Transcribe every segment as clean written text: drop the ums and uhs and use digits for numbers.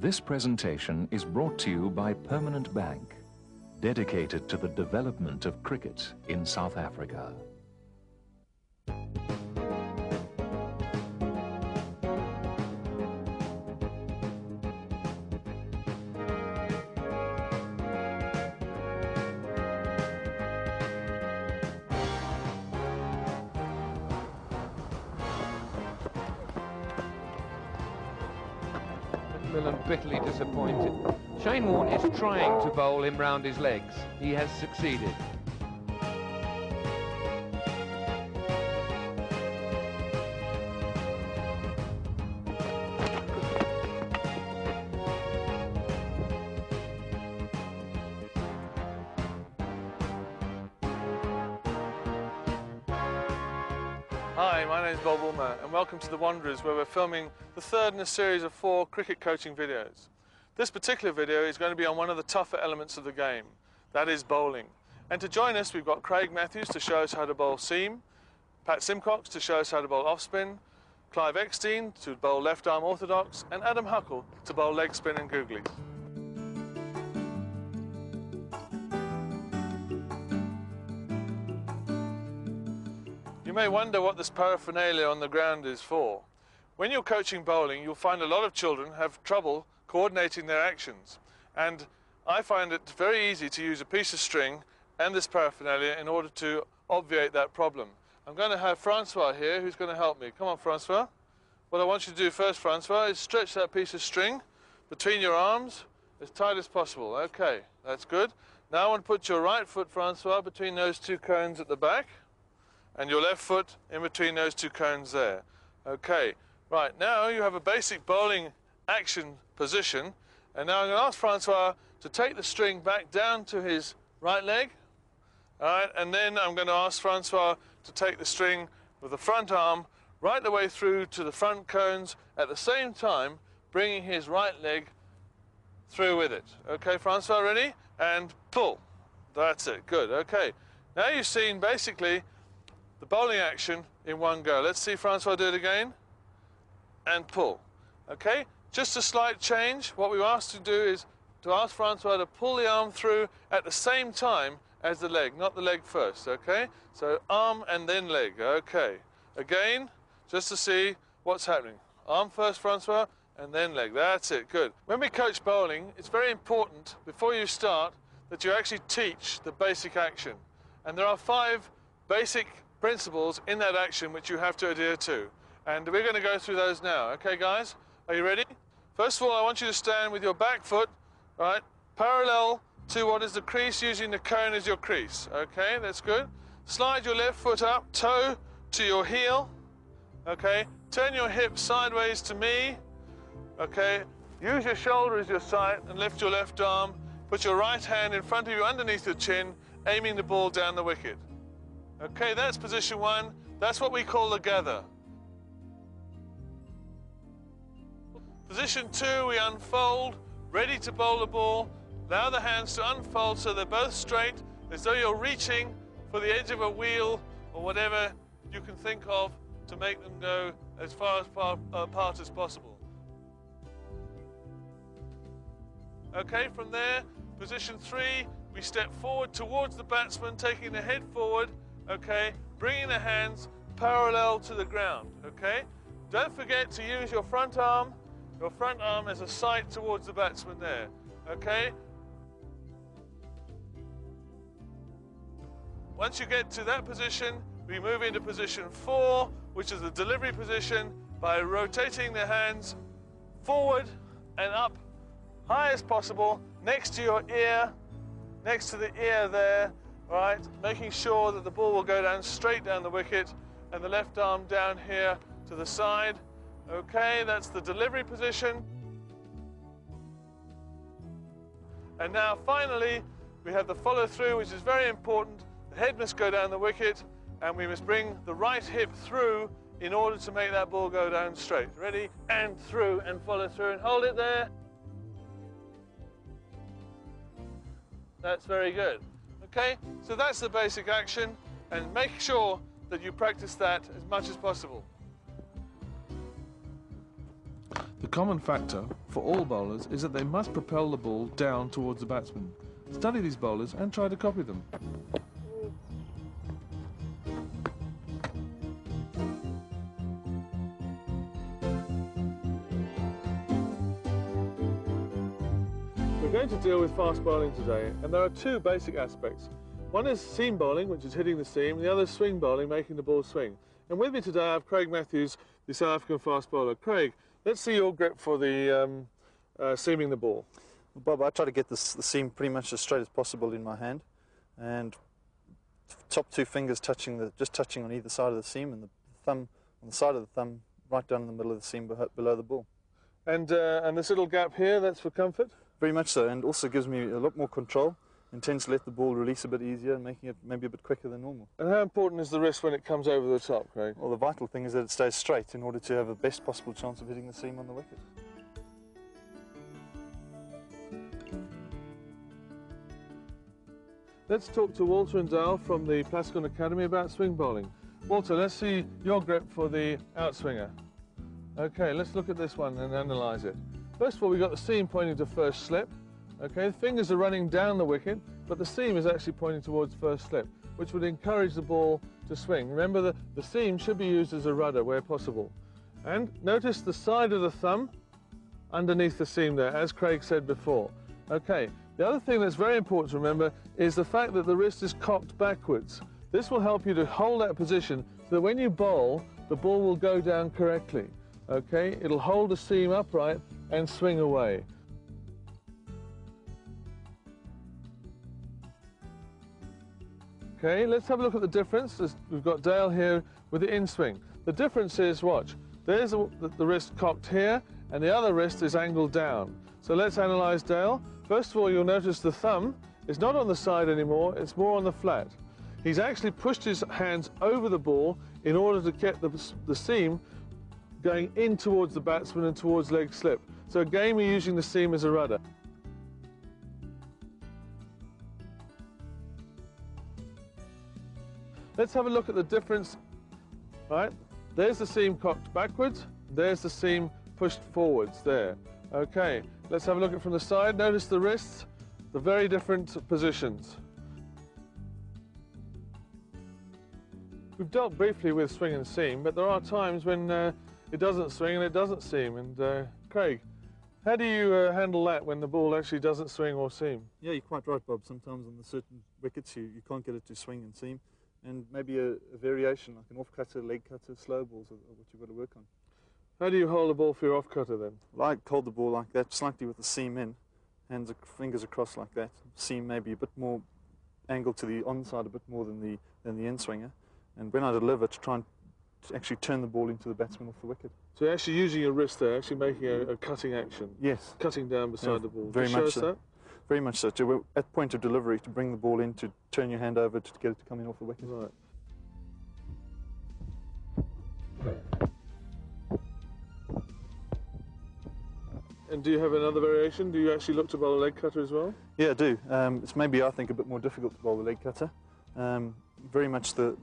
This presentation is brought to you by Permanent Bank, dedicated to the development of cricket in South Africa. Macmillan bitterly disappointed. Shane Warne is trying to bowl him round his legs. He has succeeded. Hi, my name is BobWoolmer and welcome to The Wanderers, where we're filming the third in a series of 4 cricket coaching videos. This particular video is going to be on one of the tougher elements of the game, that is bowling. And to join us we've got Craig Matthews to show us how to bowl seam, Pat Simcox to show us how to bowl off spin, Clive Eckstein to bowl left arm orthodox, and Adam Huckle to bowl leg spin and googlies. You may wonder what this paraphernalia on the ground is for. When you're coaching bowling, you'll find a lot of children have trouble coordinating their actions. And I find it very easy to use a piece of string and this paraphernalia in order to obviate that problem. I'm going to have Francois here who's going to help me. Come on, Francois. What I want you to do first, Francois, is stretch that piece of string between your arms as tight as possible. Okay, that's good. Now I want to put your right foot, Francois, between those 2 cones at the back, and your left foot in between those 2 cones there. Okay, right, now you have a basic bowling action position, and now I'm going to ask Francois to take the string back down to his right leg, all right, and then I'm going to ask Francois to take the string with the front arm right the way through to the front cones, at the same time bringing his right leg through with it. Okay, Francois, ready? And pull. That's it, good, okay. Now you've seen basically the bowling action in one go. Let's see Francois do it again. And pull. Okay? Just a slight change. What we've asked to do is to ask Francois to pull the arm through at the same time as the leg, not the leg first. Okay? So arm and then leg. Okay. Again, just to see what's happening. Arm first, Francois, and then leg. That's it. Good. When we coach bowling, it's very important before you start that you actually teach the basic action. And there are 5 basic principles in that action which you have to adhere to, and we're going to go through those now. Okay, guys, are you ready? First of all, I want you to stand with your back foot right parallel to what is the crease, using the cone as your crease. Okay, that's good. Slide your left foot up, toe to your heel. Okay, turn your hip sideways to me. Okay, use your shoulder as your sight and lift your left arm. Put your right hand in front of you underneath your chin, aiming the ball down the wicket. Okay, that's position 1. That's what we call the gather. Position 2, we unfold, ready to bowl the ball. Allow the hands to unfold so they're both straight, as though you're reaching for the edge of a wheel or whatever you can think of to make them go as far apart as possible. Okay, from there, position 3, we step forward towards the batsman, taking the head forward. Okay, bringing the hands parallel to the ground, okay? Don't forget to use your front arm as a sight towards the batsman there, okay? Once you get to that position, we move into position 4, which is the delivery position, by rotating the hands forward and up high as possible, next to your ear, next to the ear there. Right, making sure that the ball will go down straight down the wicket, and the left arm down here to the side. Okay, that's the delivery position. And now finally, we have the follow through, which is very important. The head must go down the wicket, and we must bring the right hip through in order to make that ball go down straight. Ready? And through, and follow through, and hold it there. That's very good. Okay, so that's the basic action, and make sure that you practice that as much as possible. The common factor for all bowlers is that they must propel the ball down towards the batsman. Study these bowlers and try to copy them. We're going to deal with fast bowling today, and there are two basic aspects. One is seam bowling, which is hitting the seam, and the other is swing bowling, making the ball swing. And with me today I have Craig Matthews, the South African fast bowler. Craig, let's see your grip for the seaming the ball. Well, Bob, I try to get the seam pretty much as straight as possible in my hand, and top two fingers just touching on either side of the seam, and the thumb on the side of the thumb right down in the middle of the seam below the ball. And this little gap here, that's for comfort? Very much so, and also gives me a lot more control and tends to let the ball release a bit easier and making it maybe a bit quicker than normal. And how important is the wrist when it comes over the top, Craig? Well, the vital thing is that it stays straight in order to have the best possible chance of hitting the seam on the wicket. Let's talk to Walter and Dale from the Plascon Academy about swing bowling. Walter, let's see your grip for the outswinger. Okay, let's look at this one and analyse it. First of all, we've got the seam pointing to first slip. Okay, the fingers are running down the wicket, but the seam is actually pointing towards first slip, which would encourage the ball to swing. Remember, the seam should be used as a rudder where possible. And notice the side of the thumb underneath the seam there, as Craig said before. Okay, the other thing that's very important to remember is the fact that the wrist is cocked backwards. This will help you to hold that position so that when you bowl, the ball will go down correctly. Okay, it'll hold the seam upright and swing away. Okay, let's have a look at the difference. We've got Dale here with the in-swing. The difference is, watch, there's the wrist cocked here and the other wrist is angled down. So let's analyse Dale. First of all, you'll notice the thumb is not on the side anymore, it's more on the flat. He's actually pushed his hands over the ball in order to get the seam going in towards the batsman and towards leg slip. So again, we're using the seam as a rudder. Let's have a look at the difference. Right, there's the seam cocked backwards, there's the seam pushed forwards there. Okay, let's have a look at it from the side. Notice the wrists, the very different positions. We've dealt briefly with swing and seam, but there are times when it doesn't swing and it doesn't seam. And Craig, how do you handle that when the ball actually doesn't swing or seam? Yeah, you're quite right, Bob. Sometimes on the certain wickets you can't get it to swing and seam, and maybe a variation like an off-cutter, leg cutter, slow balls are what you've got to work on. How do you hold the ball for your off-cutter then? Well, I hold the ball like that, slightly with the seam in, fingers across like that. Seam maybe a bit more angled to the onside, a bit more than the in-swinger. And when I deliver, to try and actually turn the ball into the batsman off the wicket. So you're actually using your wrist there, actually making a cutting action? Yes. Cutting down beside the ball. Very Can you much show us so. that? Very much so. At point of delivery, to bring the ball in, to turn your hand over to get it to come in off the wicket. Right. And do you have another variation? Do you actually look to bowl a leg cutter as well? Yeah, I do. It's maybe, I think, a bit more difficult to bowl the leg cutter. Very much the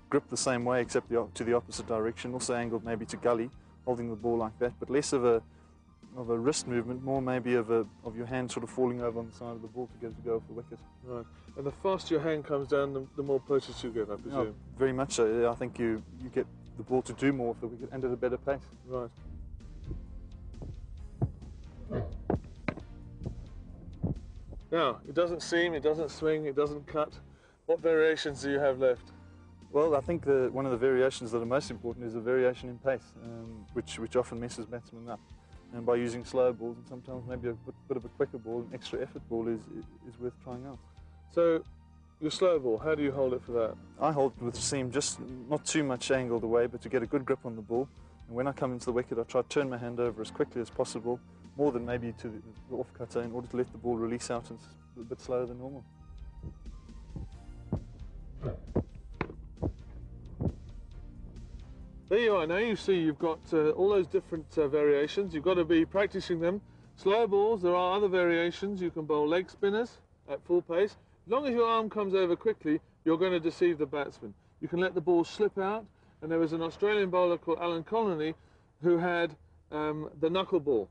grip the same way, except to the opposite direction, also angled maybe to gully, holding the ball like that, but less of a wrist movement, more maybe of your hand sort of falling over on the side of the ball to get it to go off the wicket. Right. And the faster your hand comes down, the more purchase you get, I presume. Oh, very much so. Yeah, I think you get the ball to do more off the wicket and at a better pace. Right. Now, it doesn't seam, it doesn't swing, it doesn't cut. What variations do you have left? Well, I think one of the variations that are most important is a variation in pace, which often messes batsmen up. And by using slow balls and sometimes maybe a bit of a quicker ball, an extra effort ball is worth trying out. So, your slow ball, how do you hold it for that? I hold it with the seam just not too much angled away, but to get a good grip on the ball. And when I come into the wicket, I try to turn my hand over as quickly as possible, more than maybe to the off cutter, in order to let the ball release out and a bit slower than normal. There you are. Now you see you've got all those different variations. You've got to be practicing them. Slow balls, there are other variations. You can bowl leg spinners at full pace. As long as your arm comes over quickly, you're going to deceive the batsman. You can let the ball slip out. And there was an Australian bowler called Alan Colony who had the knuckleball.